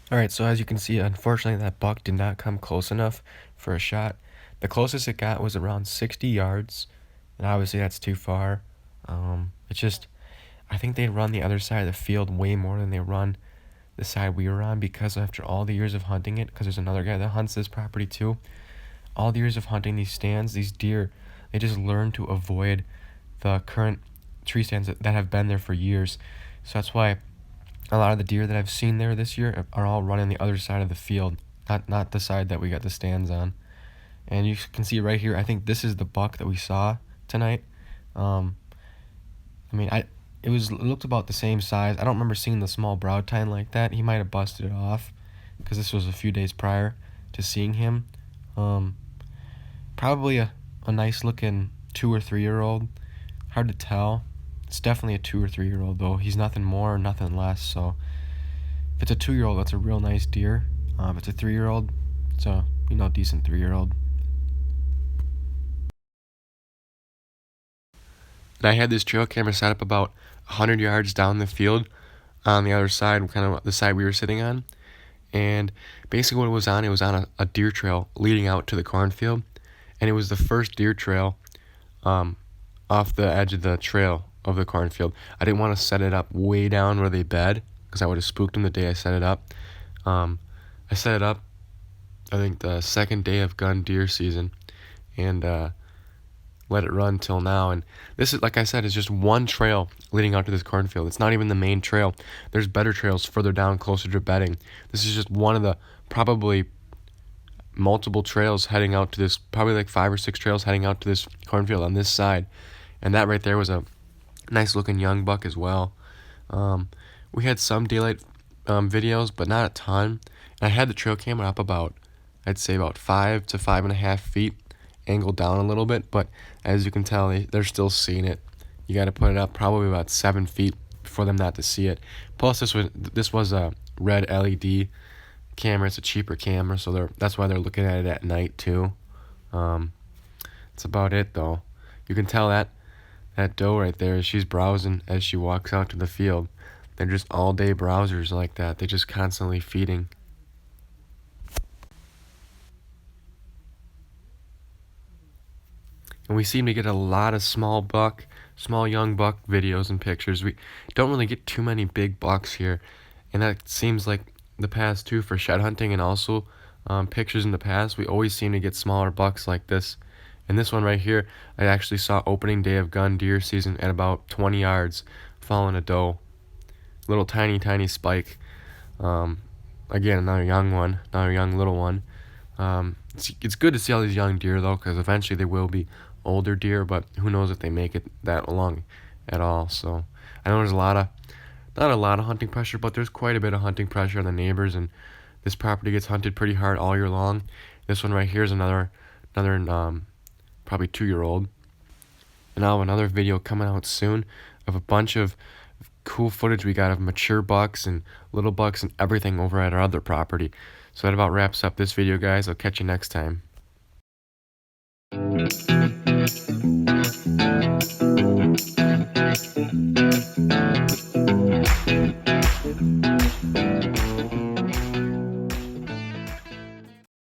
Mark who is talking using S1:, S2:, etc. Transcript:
S1: Alright, so as you can see, unfortunately that buck did not come close enough for a shot. The closest it got was around 60 yards, and obviously that's too far. It's just, I think they run the other side of the field way more than they run the side we were on, because after all the years of hunting it, because there's another guy that hunts this property too, all the years of hunting these stands, these deer, they just learn to avoid the current tree stands that have been there for years. So that's why a lot of the deer that I've seen there this year are all running the other side of the field, not the side that we got the stands on. And you can see right here, I think this is the buck that we saw tonight. Um, I mean, it looked about the same size. I don't remember seeing the small brow tine like that. He might have busted it off, because this was a few days prior to seeing him. Um, Probably a nice looking 2 or 3 year old. Hard to tell. It's definitely a 2 or 3 year old though. He's nothing more or nothing less. So if it's a 2 year old, that's a real nice deer. If it's a 3 year old, it's a decent 3 year old. And I had this trail camera set up about 100 yards down the field on the other side, kind of the side we were sitting on. And basically, what it was on a deer trail leading out to the cornfield. And it was the first deer trail um, off the edge of the trail of the cornfield. I didn't want to set it up way down where they bed, because I would have spooked them the day I set it up. I set it up, I think, the second day of gun deer season, and let it run till now. And this is, like I said, is just one trail leading out to this cornfield. It's not even the main trail. There's better trails further down, closer to bedding. This is just one of the probably multiple trails heading out to this, probably like 5 or 6 trails heading out to this cornfield on this side. And that right there was a nice looking young buck as well. We had some daylight videos, but not a ton. And I had the trail camera up about, I'd say about 5 to 5.5 feet, angled down a little bit. But as you can tell, they're still seeing it. You got to put it up probably about 7 feet for them not to see it. Plus, this was a red LED camera. It's a cheaper camera, so that's why they're looking at it at night too. That's about it though. You can tell that doe right there, she's browsing as she walks out to the field. They're just all day browsers like that. They're just constantly feeding. And we seem to get a lot of small young buck videos and pictures. We don't really get too many big bucks here, and that seems like the past too for shed hunting, and also pictures in the past. We always seem to get smaller bucks like this. And this one right here, I actually saw opening day of gun deer season at about 20 yards, following a doe. Little tiny spike. Again, another young one, another young little one. It's good to see all these young deer though, because eventually they will be older deer, but who knows if they make it that long at all. So I know there's not a lot of hunting pressure, but there's quite a bit of hunting pressure on the neighbors, and this property gets hunted pretty hard all year long. This one right here is another probably 2 year old. And I'll have another video coming out soon of a bunch of cool footage we got of mature bucks and little bucks and everything over at our other property. So that about wraps up this video, guys. I'll catch you next time.